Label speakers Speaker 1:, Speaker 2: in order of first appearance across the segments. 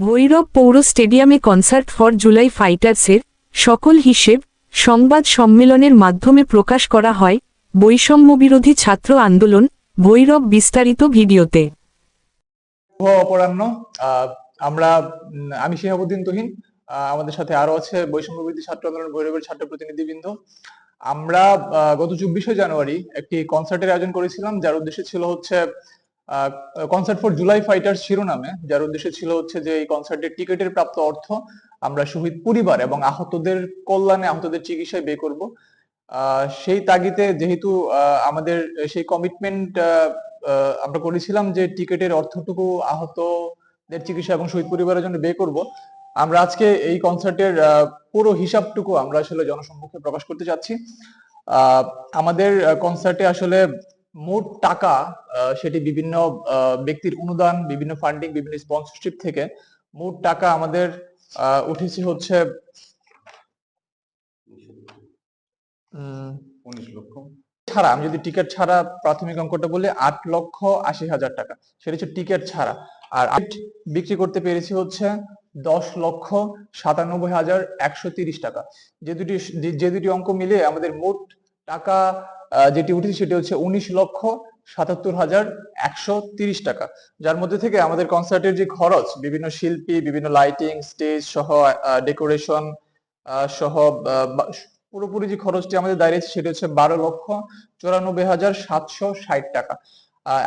Speaker 1: ভৈরব পৌর স্টেডিয়ামে concert for July ফাইটার্সের সকল হিসেব সংবাদ সম্মেলনের মাধ্যমে প্রকাশ করা হয় বৈষম্যবিরোধী ছাত্র আন্দোলন ভৈরব বিস্তারিত ভিডিওতে।
Speaker 2: অপরাহ্ন আমি শিহাবুদ্দিন তুহিন। আমাদের সাথে আরো আছে বৈষম্যবিরোধী ছাত্র আন্দোলন ভৈরবের ছাত্র প্রতিনিধিবৃন্দ। আমরা গত 24শে জানুয়ারি একটি কনসার্টের আয়োজন করেছিলাম, যার উদ্দেশ্য ছিল হচ্ছে কনসার্ট ফর জুলাই ফাইটার্স শিরোনামে, যার উদ্দেশ্য ছিল হচ্ছে যে এই কনসার্টের টিকিটের প্রাপ্ত অর্থ আমরা শহীদ পরিবার এবং আহতদের কল্যাণে, আহতদের চিকিৎসায় ব্যয় করব। সেই তাগিদে যেহেতু আমাদের সেই কমিটমেন্ট আমরা করেছিলাম যে টিকিটের অর্থটুকু আহতদের চিকিৎসা এবং শহীদ পরিবারের জন্য ব্যয় করব, আমরা আজকে এই কনসার্টের পুরো হিসাবটুকু আমরা আসলে জনসম্মুখে প্রকাশ করতে চাচ্ছি। আমাদের কনসার্টে আসলে মোট টাকা, সেটি বিভিন্ন ব্যক্তির অনুদান, বিভিন্ন ফান্ডিং, বিভিন্ন স্পন্সরশিপ থেকে মোট টাকা আমাদের উঠেছে হচ্ছে 19 লক্ষ ছাড়া। আমি যদি টিকিট ছাড়া প্রাথমিক অঙ্কটা বলি 8,80,000 টাকা, সেটা হচ্ছে টিকিট ছাড়া। আর বিক্রি করতে পেরেছি হচ্ছে 10,97,130 টাকা। যে দুটি অঙ্ক মিলে আমাদের মোট টাকা যেটি উঠেছে সেটি হচ্ছে 19,77,130 টাকা, যার মধ্যে থেকে আমাদের কনসার্টের যে খরচ, বিভিন্ন শিল্পী, বিভিন্ন লাইটিং, স্টেজ সহ ডেকোরেশন সহ পুরোপুরি যে খরচটি আমাদের দাঁড়িয়েছে সেটি হচ্ছে 12,94,760 টাকা।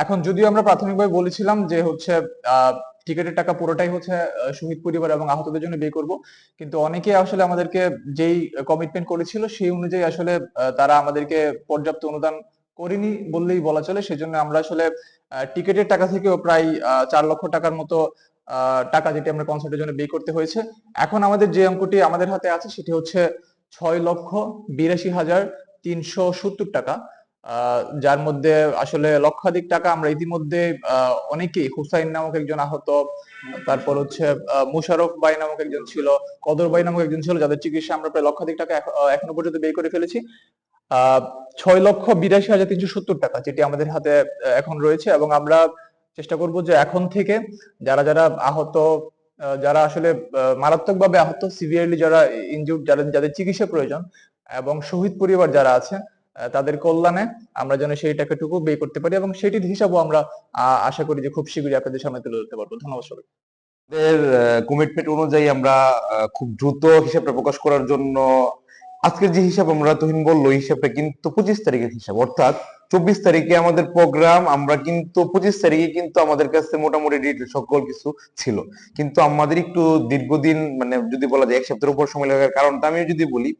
Speaker 2: এখন যদিও আমরা প্রাথমিকভাবে বলেছিলাম যে হচ্ছে টিকিটের টাকা পুরোটাই হচ্ছে শহীদ পরিবার এবং আহতদের জন্য ব্যয় করব, কিন্তু অনেকে আসলে আমাদেরকে যেই কমিটমেন্ট করেছিল সেই অনুযায়ী আসলে তারা আমাদেরকে পর্যাপ্ত অনুদান করেনি বললেই বলা চলে। সেজন্য আমরা আসলে টিকিটের টাকা থেকেও প্রায় 4 লক্ষ টাকার মতো টাকা যেটি আমরা কনসার্টের জন্য ব্যয় করতে হয়েছে। এখন আমাদের যে অঙ্কটি আমাদের হাতে আছে সেটি হচ্ছে 6,82,370 টাকা, যার মধ্যে আসলে লক্ষাধিক টাকা আমরা ইতিমধ্যে অনেকেই, হুসাইন নামক একজন আহত, তারপর হচ্ছে মুশারফ ভাই নামক একজন ছিল, কদর ভাই নামক একজন ছিল, যাদের চিকিৎসা আমরা প্রায় লক্ষাধিক টাকা এখনো পর্যন্ত ব্যয় করে ফেলেছি। 6,82,370 টাকা যেটি আমাদের হাতে এখন রয়েছে, এবং আমরা চেষ্টা করব যে এখন থেকে যারা যারা আহত, যারা আসলে মারাত্মকভাবে আহত, সিভিয়ারলি যারা ইনজুর্ড, যাদের চিকিৎসা প্রয়োজন, এবং শহীদ পরিবার যারা আছে তাদের কল্যাণে আমরা যেন সেই টাকাটুকু ব্যয় করতে পারি, এবং সেটির হিসাবও আমরা আশা করি যে খুব শীঘ্রই আপনাদের সামনে তুলে ধরতে পারবো। ধন্যবাদ সবাই।
Speaker 3: কমিটমেন্ট অনুযায়ী আমরা খুব দ্রুত হিসাবটা প্রকাশ করার জন্য আজকের যে হিসাব আমরা তুহিন বললো, হিসাবটা কিন্তু 25 তারিখের হিসাব, অর্থাৎ 24 তারিখে আমাদের প্রোগ্রাম, আমরা কিন্তু 25 তারিখে কিন্তু আমাদের কাছে মোটামুটি ডিটেল সকল কিছু ছিল, কিন্তু আমাদের একটু দীর্ঘদিন, মানে যদি বলা যায় এক সপ্তাহের উপর সময় লাগার কারণটা আমি যদি বলি,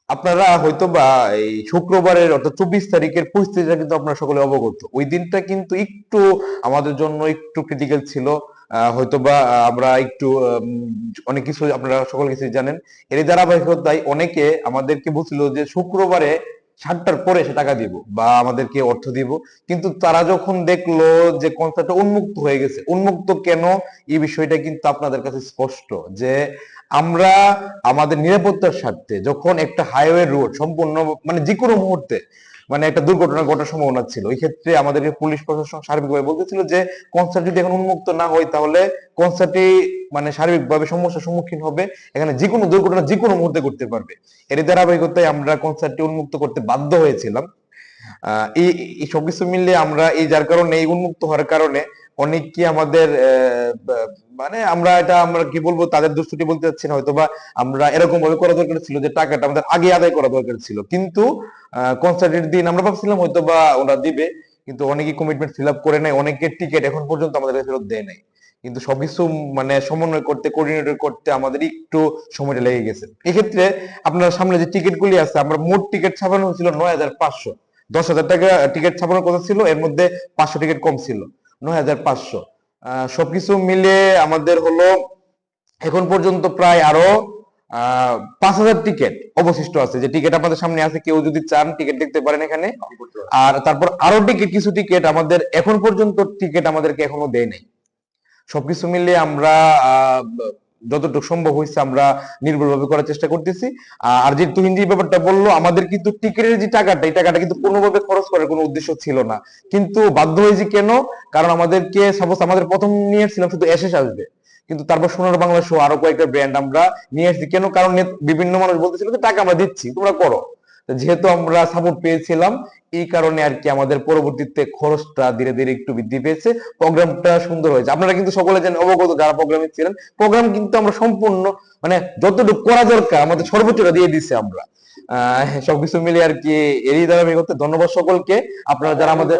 Speaker 3: আপনারা হয়তো বা এই শুক্রবারের অর্থাৎ 24 তারিখের পরিস্থিতিটা কিন্তু আপনারা সকলে অবগত। ওই দিনটা কিন্তু একটু আমাদের জন্য একটু ক্রিটিক্যাল ছিল, হয়তো বা আমরা একটু অনেক কিছু আপনারা সকল কিছু জানেন। এর ধারাবাহিকতায় অনেকে আমাদেরকে বলছিল যে শুক্রবারে 7টার পরে সে টাকা দিব বা আমাদেরকে অর্থ দিব, কিন্তু তারা যখন দেখলো যে কনসার্টটা উন্মুক্ত হয়ে গেছে, উন্মুক্ত কেন এই বিষয়টা কিন্তু আপনাদের কাছে স্পষ্ট, যে আমরা আমাদের নিরাপত্তার স্বার্থে যখন একটা হাইওয়ে রোড সম্পূর্ণ, মানে যে কোনো মুহূর্তে মানে একটা দুর্ঘটনা ঘটার সম্ভাবনা ছিল, এই ক্ষেত্রে আমাদেরকে পুলিশ প্রশাসন সার্বিকভাবে বলতেছিল যে কনসার্ট যদি এখন উন্মুক্ত না হয় তাহলে কনসার্টে মানে সার্বিকভাবে সমস্যার সম্মুখীন হবে, এখানে যে কোনো দুর্ঘটনা যে কোনো মুহূর্তে করতে পারবে। এর ধারাবাহিকতায় আমরা কনসার্টটি উন্মুক্ত করতে বাধ্য হয়েছিলাম। এই সবকিছু মিলিয়ে আমরা এই যার কারণে এই উন্মুক্ত হওয়ার কারণে অনেকে আমাদের মানে আমরা কি বলবো, তাদের দুষ্টি বলতে চাচ্ছি না, হয়তো বা আমরা এরকম ভাবে করা দরকার ছিল যে টাকাটা আমাদের আগে আদায় করা দরকার ছিল, কিন্তু কনসার্টের দিন আমরা ভাবছিলাম হয়তো বা ওরা দিবে, কিন্তু অনেকে কমিটমেন্ট ফিল আপ করে নাই, অনেকের টিকিট এখন পর্যন্ত আমাদের ফেরত দেয় নাই, কিন্তু সবকিছু মানে সমন্বয় করতে, কোঅর্ডিনেট করতে আমাদের একটু সময়টা লেগে গেছে। এক্ষেত্রে আপনার সামনে যে টিকিট গুলি আছে, আমরা মোট টিকিট ছাপানো হয়েছিল 9,500, 10,000 টাকা টিকিট ছাপানোর কথা ছিল, এর মধ্যে 500 টিকিট কম ছিল, 9,500। সবকিছু মিলে আমাদের হলো এখন পর্যন্ত প্রায় আরো 5,000 টিকিট অবশিষ্ট আছে, যে টিকিট আপনাদের সামনে আছে, কেউ যদি চান টিকিট দেখতে পারেন এখানে। আর তারপর আরো টিকিট, কিছু টিকিট আমাদের এখন পর্যন্ত টিকিট আমাদেরকে এখনো দেয় নাই। সবকিছু মিলিয়ে আমরা যতটুকু সম্ভব হয়েছে আমরা নির্ভুলভাবে করার চেষ্টা করতেছি। আর যে তুহিন যে ব্যাপারটা বললো, আমাদের কিন্তু টিকিটের যে টাকাটা, এই টাকাটা কিন্তু কোনোভাবে খরচ করার কোনো উদ্দেশ্য ছিল না, কিন্তু বাধ্য হয়েছি কেন, কারণ আমাদেরকে সাপোজ আমাদের প্রথম নিয়ে ছিলাম শুধু এসএস আসবে, কিন্তু তারপর সোনার বাংলা সহ আরো কয়েকটা ব্র্যান্ড আমরা নিয়ে আসছি। কেন? কারণ বিভিন্ন মানুষ বলতেছিল যে টাকা আমরা দিচ্ছি, তোমরা করো। তো যেহেতু আমরা সাপোর্ট পেয়েছিলাম, এই কারণে আর কি আমাদের পরবর্তীতে খরচটা ধীরে ধীরে একটু বৃদ্ধি পেয়েছে, প্রোগ্রামটা সুন্দর হয়েছে। আপনারা কিন্তু সকলে জানেন, অবগত যারা প্রোগ্রামে ছিলেন, প্রোগ্রাম কিন্তু আমরা সম্পূর্ণ মানে যতটুকু করা দরকার আমাদের সর্বোচ্চটা দিয়ে দিচ্ছে আমরা। সবকিছু মিলে আর কি এরই ধারাবাহিকতা। ধন্যবাদ সকলকে। আপনারা যারা আমাদের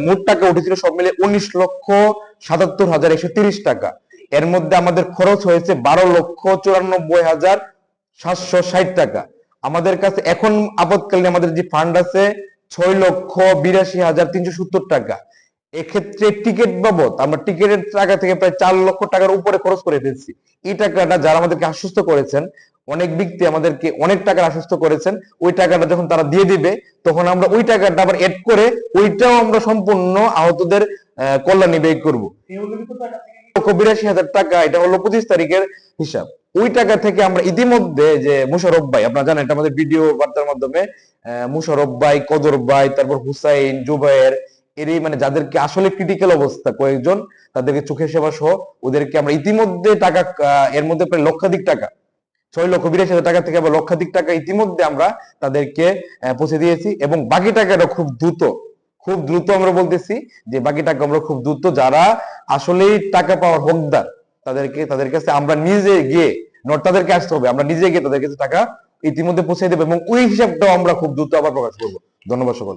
Speaker 3: মোট টাকা উঠেছিল সব মিলে 19,77,130 টাকা। এর মধ্যে আমাদের খরচ হয়েছে 12,94,760 টাকা। আমাদের কাছে এখন আপাতকালীন আমাদের যে ফান্ড আছে 6,82,370 টাকা। এক্ষেত্রে টিকিট বাবদ আমরা টিকিটের টাকা থেকে প্রায় 4 লক্ষ টাকার উপরে খরচ করে ফেলছি। এই টাকাটা যারা আমাদেরকে আশ্বস্ত করেছেন, অনেক ব্যক্তি আমাদেরকে অনেক টাকা আশ্বস্ত করেছেন, ওই টাকাটা যখন তারা দিয়ে দিবে তখন আমরা ওই টাকাটা আবার এড করে ওইটাও আমরা সম্পূর্ণ আহতদের কল্যাণে ব্যয় করবো। 1,82,000 টাকা, এটা হলো 25 তারিখের হিসাব। ওই টাকা থেকে আমরা ইতিমধ্যে যে মুশারফ ভাই, আপনারা জানেন এটা আমাদের ভিডিও বার্তার মাধ্যমে, মুশারফ ভাই, কদর ভাই, তারপর হুসাইন, জুবায়ের, এরই মানে যাদেরকে আসলে ক্রিটিক্যাল অবস্থা কয়েকজন, তাদেরকে চোখের সেবা সহ ওদেরকে আমরা ইতিমধ্যে টাকা, এর মধ্যে প্রায় লক্ষাধিক টাকা, 6,82,000 টাকা থেকে আবার লক্ষাধিক টাকা ইতিমধ্যে আমরা তাদেরকে পৌঁছে দিয়েছি। এবং বাকি টাকাটা খুব দ্রুত আমরা বলতেছি যে বাকি টাকা আমরা খুব দ্রুত, যারা আসলেই টাকা পাওয়ার হকদার তাদের কাছে আমরা নিজে গিয়ে, নট তাদেরকে আসতে হবে, আমরা নিজে গিয়ে তাদের কাছে টাকা ইতিমধ্যে পৌঁছে দেবো এবং ওই হিসাবটাও আমরা খুব দ্রুত আবার প্রকাশ করবো। ধন্যবাদ সকল।